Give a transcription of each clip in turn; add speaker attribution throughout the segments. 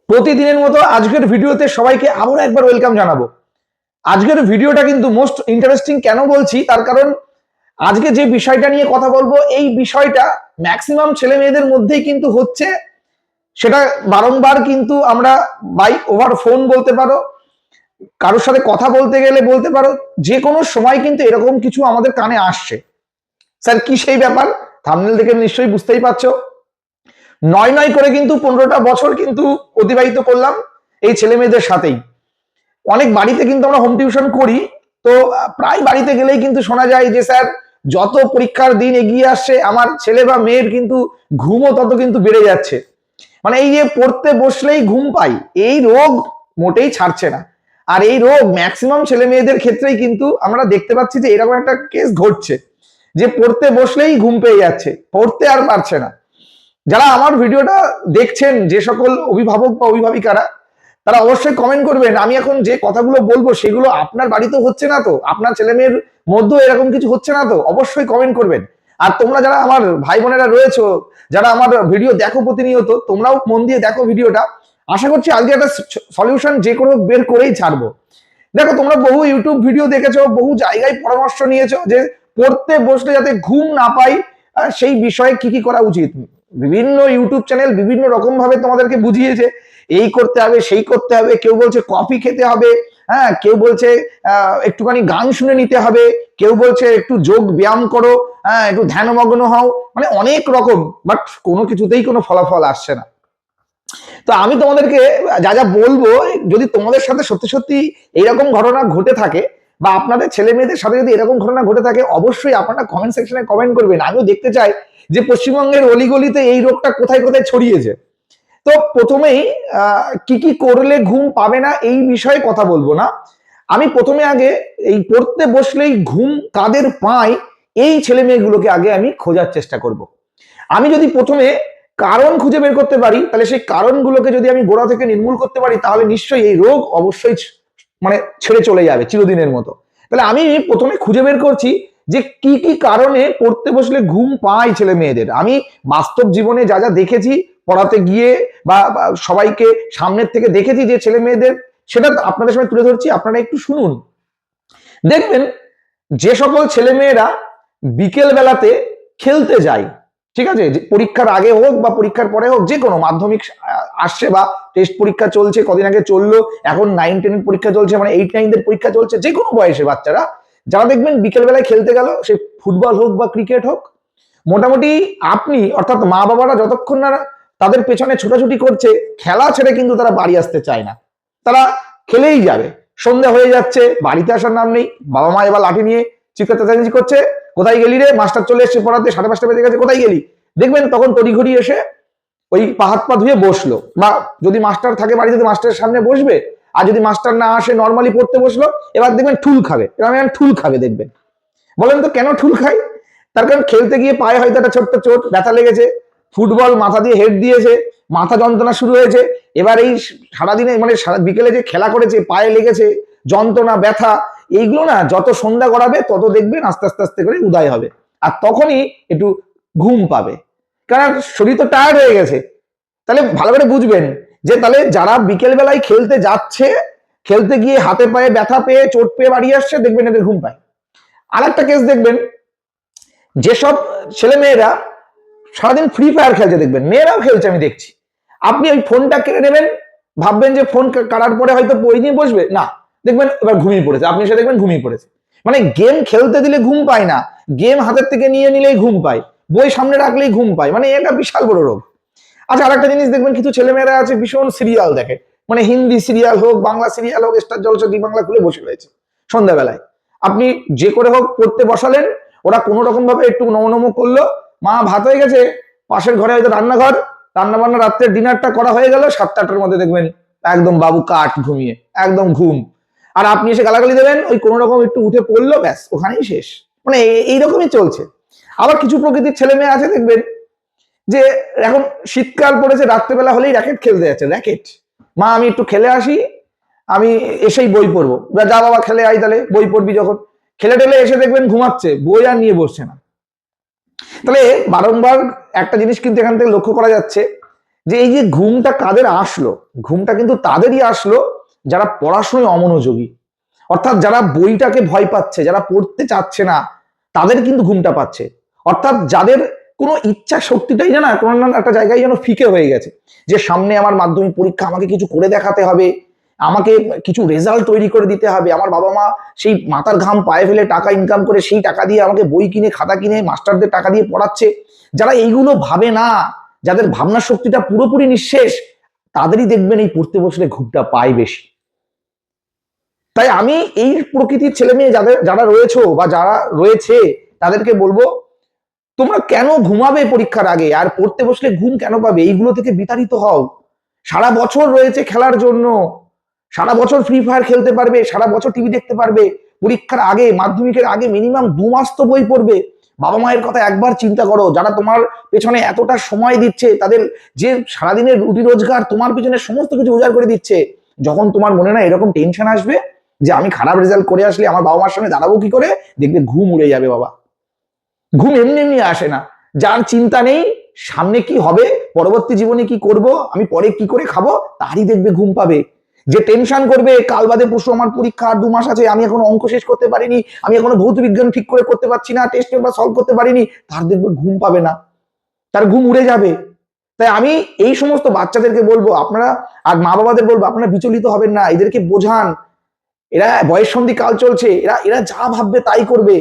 Speaker 1: প্রতিদিনের মতো আজকের ভিডিওতে সবাইকে আবার একবার ওয়েলকাম জানাবো। আজকের ভিডিওটা কিন্তু মোস্ট ইন্টারেস্টিং কেন বলছি তার কারণ আজকে যে বিষয়টা নিয়ে কথা বলবো এই বিষয়টা ম্যাক্সিমাম ছেলে মেয়েদের মধ্যেই কিন্তু হচ্ছে। সেটা বারংবার কিন্তু আমরা বাই ওভার ফোন বলতে পারো, কারোর সাথে কথা বলতে গেলে বলতে পারো, যে কোনো সময় কিন্তু এরকম কিছু আমাদের কানে আসছে। স্যার কি সেই ব্যাপার? থাম্বনেল দেখে নিশ্চয়ই বুঝতেই পারছো। নয় নয় করে কিন্তু 15টা বছর কিন্তু অতিবাহিত করলাম এই ছেলে মেয়েদের সাথেই। অনেক বাড়িতে কিন্তু আমরা হোম টিউশন করি, তো প্রায় বাড়িতে গেলেই কিন্তু শোনা যায় যে স্যার যত পরীক্ষার দিন এগিয়ে আসছে আমার ছেলে বা মেয়ের কিন্তু ঘুমও তত কিন্তু বেড়ে যাচ্ছে। মানে এই যে পড়তে বসলেই ঘুম পাই, এই রোগ মোটেই ছাড়ছে না। আর এই রোগ ম্যাক্সিমাম ছেলে মেয়েদের ক্ষেত্রেই কিন্তু আমরা দেখতে পাচ্ছি যে এরকম একটা কেস ঘটছে যে পড়তে বসলেই ঘুম পেয়ে যাচ্ছে, পড়তে আর পারছে না। যারা আমার ভিডিওটা দেখছেন, যে সকল অভিভাবক বা অভিভাবিকারা, তারা অবশ্যই কমেন্ট করবেন আমি এখন যে কথাগুলো বলবো সেগুলো আপনার বাড়িতেও হচ্ছে না তো, আপনার ছেলে মেয়ের মধ্যেও এরকম কিছু হচ্ছে না তো, অবশ্যই কমেন্ট করবেন। আর তোমরা যারা আমার ভাই বোনেরা রয়েছো, যারা আমার ভিডিও দেখো প্রতিনিয়ত, তোমরাও মন দিয়ে দেখো ভিডিওটা। আশা করছি আজকে একটা সলিউশন যে কোনো বের করেই ছাড়বো। দেখো, তোমরা বহু ইউটিউব ভিডিও দেখেছো, বহু জায়গায় পরামর্শ নিয়েছো যে পড়তে বসলে যাতে ঘুম না পাই সেই বিষয়ে কি কি করা উচিত। বিভিন্ন ইউটিউব চ্যানেল বিভিন্ন রকম ভাবে তোমাদেরকে বুঝিয়েছে, এই করতে হবে সেই করতে হবে। কেউ বলছে কফি খেতে হবে, হ্যাঁ, কেউ বলছে একটুখানি গান শুনে নিতে হবে, কেউ বলছে একটু যোগ ব্যায়াম করো, হ্যাঁ, একটু ধ্যানমগ্ন হও, মানে অনেক রকম। বাট কোনো কিছুতেই কোনো ফলাফল আসছে না। তো আমি তোমাদেরকে যা যা বলবো, যদি তোমাদের সাথে সত্যি সত্যি এইরকম ঘটনা ঘটে থাকে বা আপনাদের ছেলে মেয়েদের সাথে যদি এরকম ঘটনা ঘটে থাকে, অবশ্যই আপনারা কমেন্ট সেকশনে কমেন্ট করবেন। আমিও দেখতে চাই যে পশ্চিমবঙ্গের অলিগলিতে এই রোগটা কোথায় কোথায় ছড়িয়েছে। তো প্রথমেই কি কি করলে ঘুম পাবে না এই বিষয়ে কথা বলবো না। আমি প্রথমে আগে এই পড়তে বসলেই ঘুম কাদের পায় এই ছেলে মেয়েগুলোকে আগে আমি খোঁজার চেষ্টা করব। আমি যদি প্রথমে কারণ খুঁজে বের করতে পারি, তাহলে সেই কারণগুলোকে যদি আমি গোড়া থেকে নির্মূল করতে পারি, তাহলে নিশ্চয়ই এই রোগ অবশ্যই মানে ছেড়ে চলে যাবে চিরদিনের মতো। তাহলে আমি প্রথমে খুঁজে বের করছি যে কি কি কারণে পড়তে বসলে ঘুম পায় ছেলে মেয়েদের। আমি বাস্তব জীবনে যা যা দেখেছি পড়াতে গিয়ে বা সবাইকে সামনের থেকে দেখেছি যে ছেলে মেয়েদের, সেটা আপনাদের সামনে তুলে ধরছি, আপনারা একটু শুনুন। দেখবেন যে সকল ছেলে মেয়েরা বিকেল বেলাতে খেলতে যায়, ঠিক আছে, পরীক্ষার আগে হোক বা পরীক্ষার পরে হোক, যে কোনো মাধ্যমিক আসছে বা টেস্ট পরীক্ষা চলছে, কদিন আগে চললো, এখন 9-10 পরীক্ষা চলছে, মানে 8-9 পরীক্ষা চলছে, যে কোনো বয়সে বাচ্চারা যারা দেখবেন বিকেল বেলায় খেলতে গেল, সে ফুটবল হোক বা ক্রিকেট হোক, মোটামুটি আপনি অর্থাৎ মা বাবারা যতক্ষণ না তাদের পেছনে ছোটাছুটি করছে, খেলা ছেড়ে কিন্তু তারা বাড়ি আসতে চায় না। তারা খেলেই যাবে। সন্ধ্যা হয়ে যাচ্ছে, বাড়িতে আসার নাম নেই। বাবা মা এবার লাঠি নিয়ে চিৎকার চেঁচামেচি করছে, কোথায় গেলি রে, মাস্টার চলে এসছে পড়াতে, 5:30 বেজে গেছে, কোথায় গেলি। দেখবেন তখন তড়িঘড়ি এসে ওই হাত পা ধুয়ে বসলো, বা যদি মাস্টার থাকে বাড়িতে মাস্টারের সামনে বসবে। আর যদি মাস্টার না আসে নর্মালি পড়তে বসলো, এবার দেখবেন ঠুল খাবে, এবার ঠুল খাবে দেখবেন। বলেন তো কেন ঠুল খাই? তার কারণ খেলতে গিয়ে পায়ে হয়তো একটা ছোট্ট চোট, ব্যথা লেগেছে, ফুটবল মাথা দিয়ে হেড দিয়েছে, মাথা যন্ত্রণা শুরু হয়েছে। এবার এই সারাদিনে মানে সারা বিকেলে যে খেলা করেছে, পায়ে লেগেছে, যন্ত্রণা ব্যথা, এইগুলো না যত সন্ধ্যা গড়াবে তত দেখবেন আস্তে আস্তে আস্তে করে উদয় হবে। আর তখনই একটু ঘুম পাবে, কারণ শরীর তো টায়ার্ড হয়ে গেছে। তাহলে ভালো করে বুঝবেন যে তাহলে যারা বিকেল বেলায় খেলতে যাচ্ছে, খেলতে গিয়ে হাতে পায়ে ব্যথা পেয়ে চোট পেয়ে বাড়ি আসছে, দেখবেন এদের ঘুম পায়। আর একটা কেস দেখবেন, যেসব ছেলে মেয়েরা সারাদিন ফ্রি ফায়ার খেলছে, দেখবেন মেয়েরাও খেলছে, আমি দেখছি। আপনি ওই ফোনটা কেড়ে নেবেন, ভাববেন যে ফোন কাটার পরে হয়তো বই নিয়ে বসবে, না, দেখবেন এবার ঘুমিয়ে পড়েছে, আপনি এসে দেখবেন ঘুমিয়ে পড়েছে। মানে গেম খেলতে দিলে ঘুম পায় না, গেম হাতের থেকে নিয়ে নিলেই ঘুম পায়, বই সামনে রাখলেই ঘুম পায়, মানে এটা বিশাল বড় রোগ। আচ্ছা, আর একটা জিনিস দেখবেন, কিছু ছেলেমেয়েরা আছে ভীষণ সিরিয়াল দেখে, মানে হিন্দি সিরিয়াল হোক, বাংলা সিরিয়াল হোক, স্টার জলসা, জি বাংলা খুলে বসে রয়েছে সন্ধ্যাবেলায়। আপনি যে করে হোক পড়তে বসালেন, ওরা কোনো রকম ভাবে একটু নমনম করলো, মা ভাত হয়ে গেছে, পাশের ঘরে হয়তো রান্নাঘর, রান্না বান্না, রাত্রের ডিনারটা করা হয়ে গেল, 7-8টার মধ্যে দেখবেন একদম বাবু কাঠ ঘুমিয়ে, একদম ঘুম। আর আপনি এসে গালাগালি দেবেন, ওই কোনো রকম একটু উঠে পড়লো, ব্যাস ওখানেই শেষ। মানে এইরকমই চলছে। আবার কিছু প্রকৃতির ছেলে মেয়ে আছে দেখবেন যে এখন শীতকাল পড়েছে, রাত্রেবেলা হলেই র্যাকেট খেলতে যাচ্ছে, র্যাকেট। মা আমি একটু খেলে আসি, আমি এসেই বই পড়বো। যা বাবা খেলে আই, তাহলে বই পড়বি যখন। খেলে টেলে এসে দেখবেন ঘুমাচ্ছে, বই আর নিয়ে বসছে না। তাহলে বারংবার একটা জিনিস কিন্তু এখান থেকে লক্ষ্য করা যাচ্ছে যে এই যে ঘুমটা কাদের আসলো, ঘুমটা কিন্তু তাদেরই আসলো যারা পড়াশোনায় অমনোযোগী, অর্থাৎ যারা বইটাকে ভয় পাচ্ছে, যারা পড়তে চাচ্ছে না, তাদের কিন্তু ঘুমটা পাচ্ছে। অর্থাৎ যাদের কোনো ইচ্ছা শক্তিটাই জানা কোনো না একটা জায়গায় যেন ফিকে হয়ে গেছে, যে সামনে আমার মাধ্যমিক পরীক্ষা, আমাকে কিছু করে দেখাতে হবে, আমাকে কিছু রেজাল্ট তৈরি করে দিতে হবে, আমার বাবা মা সেই মাথার ঘাম পায়ে ফেলে টাকা ইনকাম করে সেই টাকা দিয়ে আমাকে বই কিনে খাতা কিনে মাস্টারদের টাকা দিয়ে পড়াচ্ছে। যারা এইগুলো ভাবে না, যাদের ভাবনার শক্তিটা পুরোপুরি নিঃশেষ, তাদেরই দেখবেন এই পড়তে বসলে ঘুমটা পায় বেশি। তাই আমি এই প্রকৃতির ছেলে মেয়ে যারা রয়েছে বা যারা রয়েছে তাদেরকে বলবো, তোমরা কেন ঘুমাবে পরীক্ষার আগে, আর পড়তে বসলে ঘুম কেন পাবে? এইগুলো থেকে বিতাড়িত হও। সারা বছর রয়েছে খেলার জন্য, সারা বছর ফ্রি ফায়ার খেলতে পারবে, সারা বছর টিভি দেখতে পারবে। পরীক্ষার আগে, মাধ্যমিকের আগে মিনিমাম 2 মাস তো বই পড়বে। বাবা মায়ের কথা একবার চিন্তা করো, যারা তোমার পেছনে এতটা সময় দিচ্ছে, তাদের যে সারাদিনের রুটি রোজগার তোমার পেছনে সমস্ত কিছু উজাড় করে দিচ্ছে, যখন তোমার মনে না এরকম টেনশন আসবে যে আমি খারাপ রেজাল্ট করে আসলে আমার বাবা মার সামনে দাঁড়াবো কি করে, দেখবে ঘুম উড়ে যাবে বাবা। ঘুম এমনি এমনি আসে না। যার চিন্তা নেই সামনে কি হবে, পরবর্তী জীবনে কি করব, আমি পরে কি করে খাবো, তারই দেখবে ঘুম পাবে। যে টেনশন করবে কাল বাদে পরশু আমার পরীক্ষা, আর 2 মাস আছে, আমি এখনো অঙ্ক শেষ করতে পারিনি, আমি এখনো ভৌত বিজ্ঞান ঠিক করে করতে পারছি না, টেস্ট পেপার সলভ করতে পারিনি, তার দেখবে ঘুম পাবে না, তার ঘুম উড়ে যাবে। তাই আমি এই সমস্ত বাচ্চাদেরকে বলবো, আপনারা আর মা বাবাদের বলবো, আপনারা বিচলিত হবেন না, এদেরকে বোঝান। এরা বয়ঃসন্ধি কাল চলছে, এরা এরা যা ভাববে তাই করবে।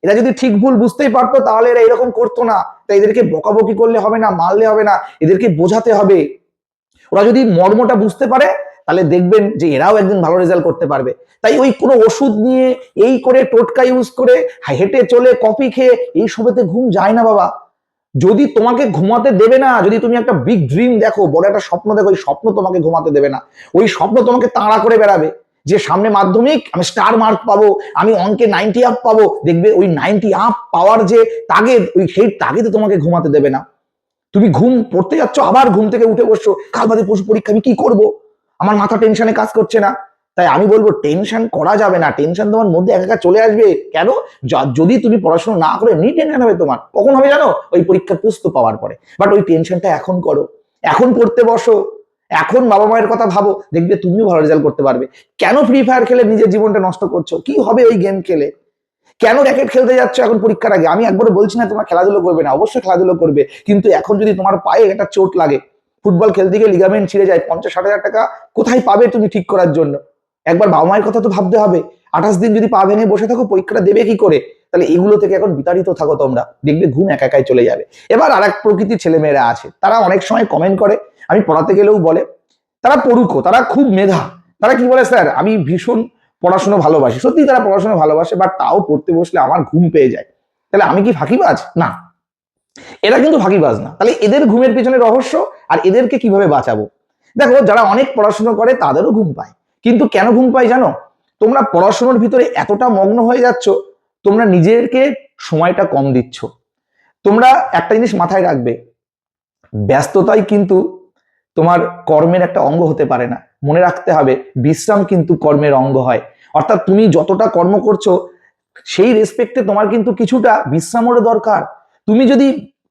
Speaker 1: এরা যদি ঠিক ভুল বুঝতেই পারতো তাহলে এরা এরকম করতো না। তাই এদেরকে বকাবকি করলে হবে না, মারলে হবে না, এদেরকে বোঝাতে হবে। ওরা যদি মর্মটা বুঝতে পারে তাহলে দেখবেন যে এরাও একদিন ভালো রেজাল্ট করতে পারবে। তাই ওই কোনো ওষুধ নিয়ে এই করে টোটকা ইউজ করে হেঁটে চলে কফি খেয়ে এই সবেতে ঘুম যায় না বাবা। যদি তোমাকে ঘুমাতে দেবে না, যদি তুমি একটা বিগ ড্রিম দেখো, বড় একটা স্বপ্ন দেখো, ওই স্বপ্ন তোমাকে ঘুমাতে দেবে না। ওই স্বপ্ন তোমাকে তাড়া করে বেড়াবে যে সামনে মাধ্যমিক, আমি স্টার মার্ক পাবো, আমি অঙ্কে 90 আপ পাবো। দেখবে ওই 90 আপ পাওয়ার যে তাগিদ, ওই সেই তাগিদে তোমাকে ঘুমাতে দেবে না। তুমি ঘুম পড়তে যাচ্ছ, আবার ঘুম থেকে উঠে বসছো, কাল বাদে পরশু পরীক্ষা, আমি কি করব, আমার মাথা টেনশনে কাজ করছে না। তাই আমি বলবো টেনশন করা যাবে না, টেনশন তোমার মধ্যে একা চলে আসবে। কেন? যদি তুমি পড়াশোনা না করে এমনি টেনশন হবে তোমার, কখন হবে জানো? ওই পরীক্ষার প্রস্তুত পাওয়ার পরে। বাট ওই টেনশনটা এখন করো, এখন পড়তে বসো, এখন বাবা মায়ের কথা ভাবো, দেখবে তুমিও ভালো রেজাল্ট করতে পারবে। কেন ফ্রি ফায়ার খেলে নিজের জীবনটা নষ্ট করছো? কি হবে ওই গেম খেলে? কেন র্যাকেট খেলতে যাচ্ছ এখন পরীক্ষার আগে? আমি একবারও বলছি না তোমরা খেলাধুলো করবে না, অবশ্যই খেলাধুলো করবে, কিন্তু এখন যদি তোমার পায়ে একটা চোট লাগে, ফুটবল খেলতে গিয়ে লিগামেন্ট ছিঁড়ে যায়, 50-60 হাজার টাকা কোথায় পাবে তুমি ঠিক করার জন্য? একবার বাবা মায়ের কথা তো ভাবতে হবে। 28 দিন যদি পা ভেঙে বসে থাকো, পরীক্ষাটা দেবে কি করে? তাহলে এগুলো থেকে এখন বিতাড়িত থাকো তোমরা, দেখবে ঘুম একা একাই চলে যাবে। এবার আর এক প্রকৃতির ছেলেমেয়েরা আছে, তারা অনেক সময় কমেন্ট করে, আমি পড়াতে গেলেও বলে, তারা পড়ুকো, তারা খুব মেধা, তারা কি বলে, স্যার আমি ভীষণ পড়াশোনা ভালোবাসি। সত্যি তারা পড়াশোনা ভালোবাসে, বাট তাও পড়তে বসলে আমার ঘুম পেয়ে যায়। তাহলে আমি কি ফাঁকিবাজ? না, এরা কিন্তু ফাঁকিবাজ না। তাহলে এদের ঘুমের পিছনে রহস্য, আর এদেরকে কিভাবে বাঁচাবো? দেখো, যারা অনেক পড়াশোনা করে তাদেরও ঘুম পায়, কিন্তু কেন ঘুম পায় জানো? তোমরা পড়াশোনার ভিতরে এতটা মগ্ন হয়ে যাচ্ছ, তোমরা নিজেকে সময়টা কম দিচ্ছ। তোমরা একটা জিনিস মাথায় রাখবে, ব্যস্ততাই কিন্তু তোমার কর্মের একটা অঙ্গ হতে পারে না। মনে রাখতে হবে, বিশ্রাম কিন্তু কর্মের অঙ্গ হয়। অর্থাৎ তুমি যতটা কর্ম করছো সেই রেসপেক্টে তোমার কিন্তু কিছুটা বিশ্রামেরও দরকার। তুমি যদি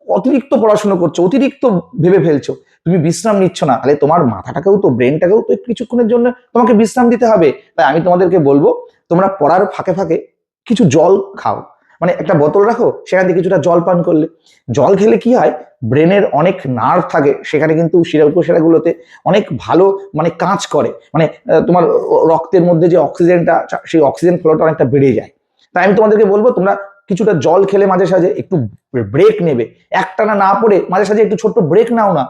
Speaker 1: অতিরিক্ত পড়াশোনা করছো, অতিরিক্ত ভেবে ফেলছো, তুমি বিশ্রাম নিচ্ছ না, তাহলে তোমার মাথাটাকেও তো, ব্রেনটাকেও তো কিছুক্ষণের জন্য তোমাকে বিশ্রাম দিতে হবে। তাই আমি তোমাদেরকে বলবো, তোমরা পড়ার ফাঁকে ফাঁকে কিছু জল খাও, মানে একটা বোতল রাখো, সেখান থেকে কিছুটা জল পান করলে, জল খেলে কি হয়, ব্রেনের অনেক নার্ভ থাকে সেখানে, কিন্তু শিরা উপশিরাগুলোতে অনেক ভালো মানে কাজ করে, মানে তোমার রক্তের মধ্যে যে অক্সিজেনটা, সেই অক্সিজেন ফ্লোটা অনেকটা বেড়ে যায়। তাই আমি তোমাদেরকে বলবো, তোমরা কিছুটা জল খেলে মাঝে সাঝে একটু ব্রেক নেবে, একটানা না পড়ে মাঝে সাঝে একটু ছোট্ট ব্রেক নাও না,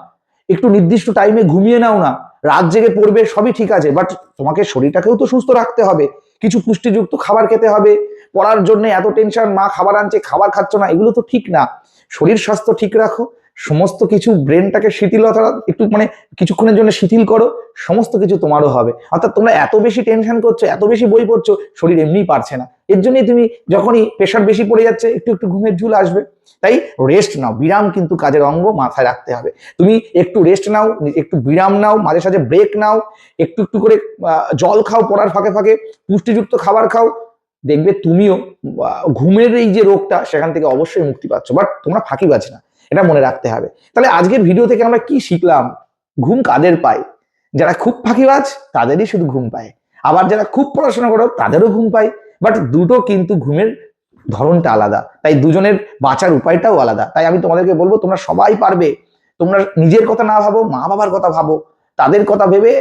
Speaker 1: একটু নির্দিষ্ট টাইমে ঘুমিয়ে নাও না। রাত জেগে পড়বে সবই ঠিক আছে, বাট তোমাকে শরীরটাকেও তো সুস্থ রাখতে হবে, কিছু পুষ্টিযুক্ত খাবার খেতে হবে। পড়ার জন্য এত টেনশন, মা খাবার আনছে খাবার খাচ্ছ না, এগুলো তো ঠিক না। শরীর স্বাস্থ্য ঠিক রাখো, সমস্ত কিছু, ব্রেনটাকে শিথিলতা একটু মানে কিছুক্ষণের জন্য শিথিল করো, সমস্ত কিছু তোমারও হবে। অর্থাৎ তোমরা এত বেশি টেনশন করছো, এত বেশি বই পড়ছো, শরীর এমনিই পারছে না। এর জন্যই তুমি যখনই প্রেশার বেশি পড়ে যাচ্ছে, একটু একটু ঘুমের ঝুল আসবে। তাই রেস্ট নাও, বিরাম কিন্তু কাজের অঙ্গ, মাথায় রাখতে হবে। তুমি একটু রেস্ট নাও, একটু বিরাম নাও, মাঝে সাঝে ব্রেক নাও, একটু একটু করে জল খাও, পড়ার ফাঁকে ফাঁকে পুষ্টিযুক্ত খাবার খাও, দেখবে তুমিও ঘুমের এই যে রোগটা সেখান থেকে অবশ্যই মুক্তি পাচ্ছ। বাট তোমরা ফাঁকিবাজ না, এটা মনে রাখতে হবে। তাহলে আজকের ভিডিও থেকে আমরা কি শিখলাম? ঘুম কাদের পায়? যারা খুব ফাঁকিবাজ তাদেরই শুধু ঘুম পায়, আবার যারা খুব পড়াশোনা করো তাদেরও ঘুম পায়। বাট দুটো কিন্তু ঘুমের ধরনটা আলাদা, তাই দুজনের বাঁচার উপায়টাও আলাদা। তাই আমি তোমাদেরকে বলবো তোমরা সবাই পারবে, তোমরা নিজের কথা না ভাবো, মা বাবার কথা ভাবো, তাদের কথা ভেবে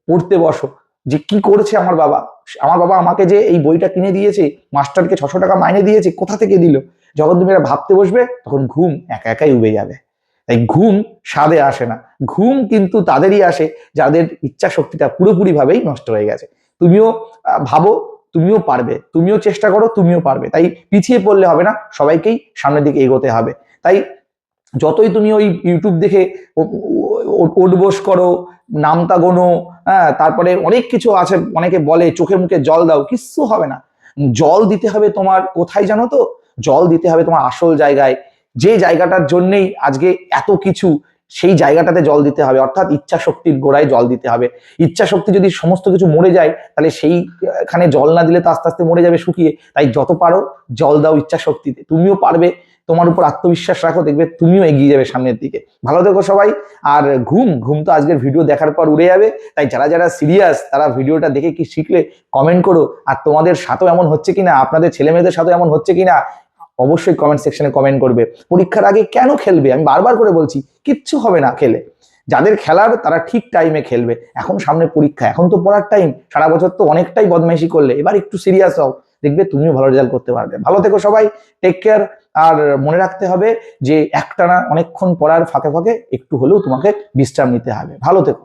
Speaker 1: পড়তে বসো যে কি করেছে আমার বাবা। আমার বাবা আমাকে যে এই বইটা কিনে দিয়েছে, মাস্টারকে 600 টাকা মাইনে দিয়েছে, কোথা থেকে দিল? যখন তুমি এটা ভাবতে বসবে তখন ঘুম একা একাই উবে যাবে। তাই ঘুম স্বাদে আসে না, ঘুম কিন্তু তাদেরই আসে যাদের ইচ্ছা শক্তিটা পুরোপুরি ভাবেই নষ্ট হয়ে গেছে। তুমিও ভাবো, তুমিও পারবে, তুমিও চেষ্টা করো, তুমিও পারবে। তাই পিছিয়ে পড়লে হবে না, সবাইকেই সামনের দিকে এগোতে হবে। তাই যতই তুমি ওই ইউটিউব দেখে ওঠবোস করো, নামতা গোনো, হ্যাঁ, তারপরে অনেক কিছু আছে, অনেকে বলে চোখে মুখে জল দাও, কিচ্ছু হবে না। জল দিতে হবে তোমার কোথায় জানো তো? জল দিতে হবে তোমার আসল জায়গায়, যে জায়গাটার জন্যেই আজকে এত কিছু, সেই জায়গাটাতে জল দিতে হবে, অর্থাৎ ইচ্ছা শক্তির গোড়ায় জল দিতে হবে। ইচ্ছা শক্তি যদি সমস্ত কিছু মরে যায়, তাহলে সেইখানে জল না দিলে তো আস্তে আস্তে মরে যাবে শুকিয়ে। তাই যত পারো জল দাও ইচ্ছা শক্তিতে, তুমিও পারবে। তোমার উপর আত্মবিশ্বাস রাখো, দেখবে তুমিও এগিয়ে যাবে সামনের দিকে। ভালো থেকো সবাই। আর ঘুম তো আজকের ভিডিও দেখার পর উড়ে যাবে। তাই যারা যারা সিরিয়াস তারা ভিডিওটা দেখে কি শিখলে কমেন্ট করো। আর তোমাদের সাথেও এমন হচ্ছে কিনা, আপনাদের ছেলে মেয়েদের সাথেও এমন হচ্ছে কিনা অবশ্যই কমেন্ট সেকশনে কমেন্ট করবে। পরীক্ষার আগে কেন খেলবে? আমি বারবার করে বলছি, কিচ্ছু হবে না খেলে। যাদের খেলার তারা ঠিক টাইমে খেলবে। এখন সামনে পরীক্ষা, এখন তো পড়ার টাইম। সারা বছর তো অনেকটাই বদমাইশি করলে, এবার একটু সিরিয়াস হও, দেখবে তুমিও ভালো রেজাল্ট করতে পারবে। ভালো থেকো সবাই, টেক কেয়ার। আর মনে রাখতে হবে যে একটানা অনেকক্ষণ পড়ার ফাঁকে ফাঁকে একটু হলেও তোমাকে বিশ্রাম নিতে হবে। ভালো থেকো।